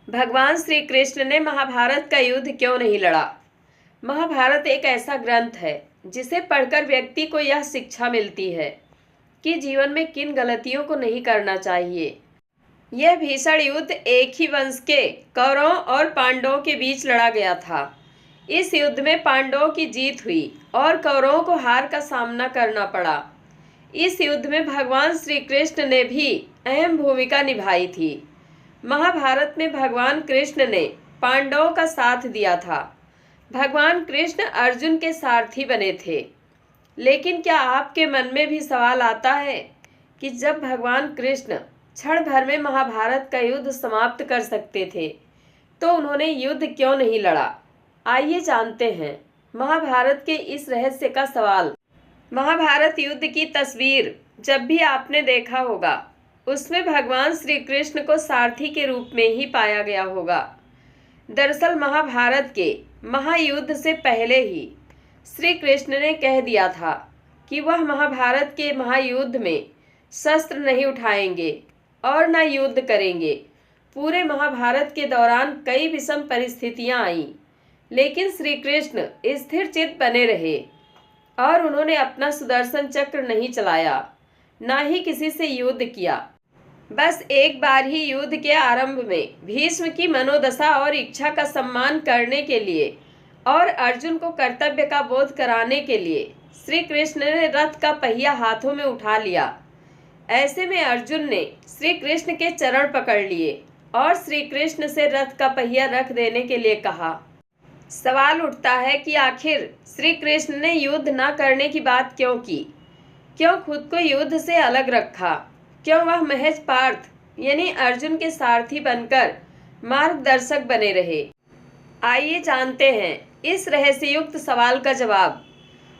भगवान श्री कृष्ण ने महाभारत का युद्ध क्यों नहीं लड़ा। महाभारत एक ऐसा ग्रंथ है जिसे पढ़कर व्यक्ति को यह शिक्षा मिलती है कि जीवन में किन गलतियों को नहीं करना चाहिए। यह भीषण युद्ध एक ही वंश के कौरवों और पांडवों के बीच लड़ा गया था। इस युद्ध में पांडवों की जीत हुई और कौरवों को हार का सामना करना पड़ा। इस युद्ध में भगवान श्री कृष्ण ने भी अहम भूमिका निभाई थी। महाभारत में भगवान कृष्ण ने पांडवों का साथ दिया था। भगवान कृष्ण अर्जुन के सारथी बने थे। लेकिन क्या आपके मन में भी सवाल आता है कि जब भगवान कृष्ण क्षण भर में महाभारत का युद्ध समाप्त कर सकते थे तो उन्होंने युद्ध क्यों नहीं लड़ा। आइए जानते हैं महाभारत के इस रहस्य का सवाल। महाभारत युद्ध की तस्वीर जब भी आपने देखा होगा उसमें भगवान श्री कृष्ण को सारथी के रूप में ही पाया गया होगा। दरअसल महाभारत के महायुद्ध से पहले ही श्री कृष्ण ने कह दिया था कि वह महाभारत के महायुद्ध में शस्त्र नहीं उठाएंगे और न युद्ध करेंगे। पूरे महाभारत के दौरान कई विषम परिस्थितियां आईं, लेकिन श्री कृष्ण स्थिर चित्त बने रहे और उन्होंने अपना सुदर्शन चक्र नहीं चलाया, ना ही किसी से युद्ध किया। बस एक बार ही युद्ध के आरंभ में भीष्म की मनोदशा और इच्छा का सम्मान करने के लिए और अर्जुन को कर्तव्य का बोध कराने के लिए श्री कृष्ण ने रथ का पहिया हाथों में उठा लिया। ऐसे में अर्जुन ने श्री कृष्ण के चरण पकड़ लिए और श्री कृष्ण से रथ का पहिया रख देने के लिए कहा। सवाल उठता है कि आखिर श्री कृष्ण ने युद्ध न करने की बात क्यों की, क्यों खुद को युद्ध से अलग रखा, क्यों वह महज पार्थ यानी अर्जुन के सारथी बनकर मार्गदर्शक बने रहे। आइए जानते हैं इस रहस्ययुक्त सवाल का जवाब।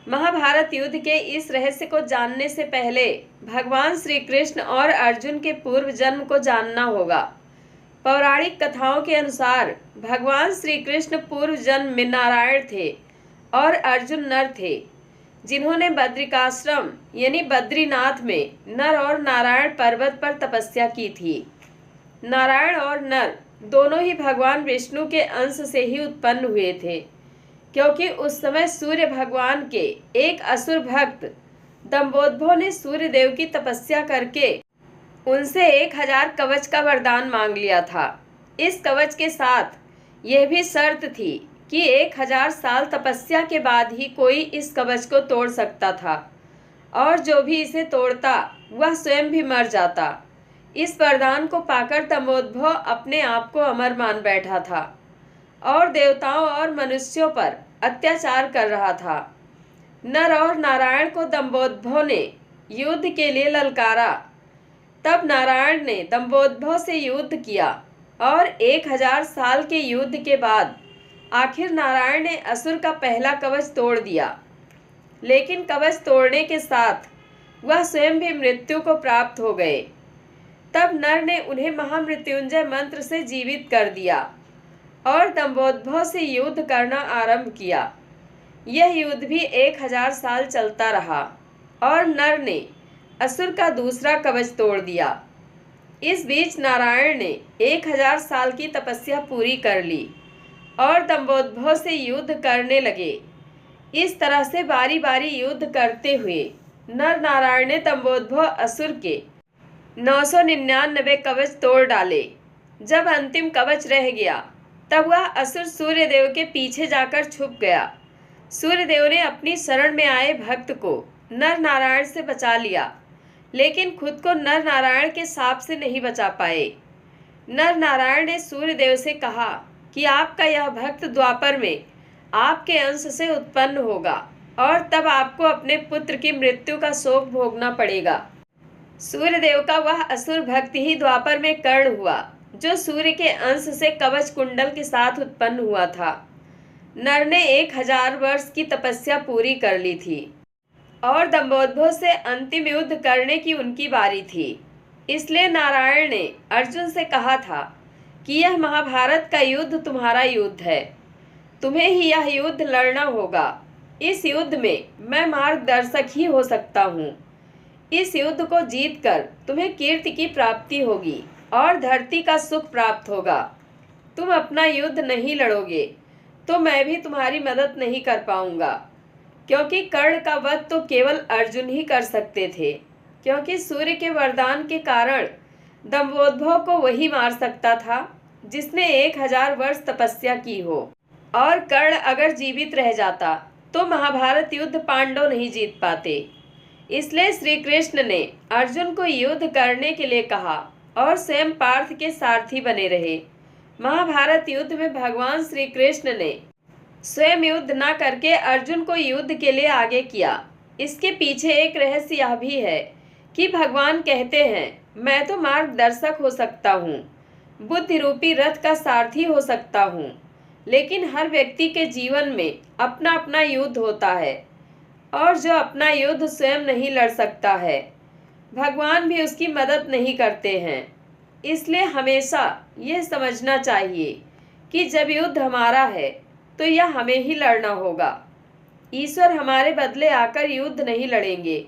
महाभारत युद्ध के इस रहस्य को जानने से पहले भगवान श्री कृष्ण और अर्जुन के पूर्व जन्म को जानना होगा। पौराणिक कथाओं के अनुसार भगवान श्री कृष्ण पूर्व जन्म में नारायण थे और अर्जुन नर थे, जिन्होंने बद्रिकाश्रम यानी बद्रीनाथ में नर और नारायण पर्वत पर तपस्या की थी। नारायण और नर दोनों ही भगवान विष्णु के अंश से ही उत्पन्न हुए थे, क्योंकि उस समय सूर्य भगवान के एक असुर भक्त दंभोदभ ने सूर्य देव की तपस्या करके उनसे 1000 कवच का वरदान मांग लिया था। इस कवच के साथ यह भी शर्त थी कि 1000 साल तपस्या के बाद ही कोई इस कवच को तोड़ सकता था और जो भी इसे तोड़ता वह स्वयं भी मर जाता। इस वरदान को पाकर दंभोदभ अपने आप को अमर मान बैठा था और देवताओं और मनुष्यों पर अत्याचार कर रहा था। नर और नारायण को दंभोदभ ने युद्ध के लिए ललकारा। तब नारायण ने दंभोदभ से युद्ध किया और 1000 साल के युद्ध के बाद आखिर नारायण ने असुर का पहला कवच तोड़ दिया। लेकिन कवच तोड़ने के साथ वह स्वयं भी मृत्यु को प्राप्त हो गए। तब नर ने उन्हें महामृत्युंजय मंत्र से जीवित कर दिया और दंभोदभ से युद्ध करना आरंभ किया। यह युद्ध भी 1000 साल चलता रहा और नर ने असुर का दूसरा कवच तोड़ दिया। इस बीच नारायण ने 1000 साल की तपस्या पूरी कर ली और दंभोदभ से युद्ध करने लगे। इस तरह से बारी बारी युद्ध करते हुए नर नारायण ने दंभोदभ असुर के 999 कवच तोड़ डाले। जब अंतिम कवच रह गया तब वह असुर सूर्यदेव के पीछे जाकर छुप गया। सूर्यदेव ने अपनी शरण में आए भक्त को नर नारायण से बचा लिया, लेकिन खुद को नर नारायण के शाप से नहीं बचा पाए। नर नारायण ने सूर्यदेव से कहा कि आपका यह भक्त द्वापर में आपके अंश से उत्पन्न होगा और तब आपको अपने पुत्र की मृत्यु का शोक भोगना पड़ेगा। सूर्यदेव का वह असुर भक्त ही द्वापर में कर्ण हुआ, जो सूर्य के अंश से कवच कुंडल के साथ उत्पन्न हुआ था। नर ने 1000 वर्ष की तपस्या पूरी कर ली थी और दंभोदभ से अंतिम युद्ध करने की उनकी बारी थी। इसलिए नारायण ने अर्जुन से कहा था कि यह महाभारत का युद्ध तुम्हारा युद्ध है, तुम्हें ही यह युद्ध लड़ना होगा। इस युद्ध में मैं मार्गदर्शक ही हो सकता हूँ। इस युद्ध को जीतकर तुम्हें कीर्ति की प्राप्ति होगी और धरती का सुख प्राप्त होगा। तुम अपना युद्ध नहीं लड़ोगे तो मैं भी तुम्हारी मदद नहीं कर पाऊंगा, क्योंकि कर्ण का वध तो केवल अर्जुन ही कर सकते थे, क्योंकि सूर्य के वरदान के कारण दंभोद्भव को वही मार सकता था जिसने 1000 वर्ष तपस्या की हो। और कर्ण अगर जीवित रह जाता तो महाभारत युद्ध पांडव नहीं जीत पाते। इसलिए श्री कृष्ण ने अर्जुन को युद्ध करने के लिए कहा और स्वयं पार्थ के सारथी बने रहे। महाभारत युद्ध में भगवान श्री कृष्ण ने स्वयं युद्ध न करके अर्जुन को युद्ध के लिए आगे किया। इसके पीछे एक रहस्य यह भी है कि भगवान कहते हैं, मैं तो मार्गदर्शक हो सकता हूँ, बुद्धि रूपी रथ का सारथी हो सकता हूँ, लेकिन हर व्यक्ति के जीवन में अपना अपना युद्ध होता है और जो अपना युद्ध स्वयं नहीं लड़ सकता है, भगवान भी उसकी मदद नहीं करते हैं। इसलिए हमेशा यह समझना चाहिए कि जब युद्ध हमारा है तो यह हमें ही लड़ना होगा। ईश्वर हमारे बदले आकर युद्ध नहीं लड़ेंगे।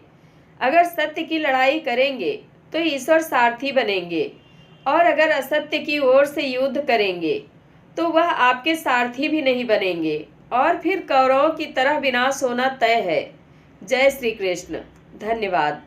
अगर सत्य की लड़ाई करेंगे तो ईश्वर सारथी बनेंगे, और अगर असत्य की ओर से युद्ध करेंगे तो वह आपके सारथी भी नहीं बनेंगे और फिर कौरवों की तरह विनाश होना तय है। जय श्री कृष्ण। धन्यवाद।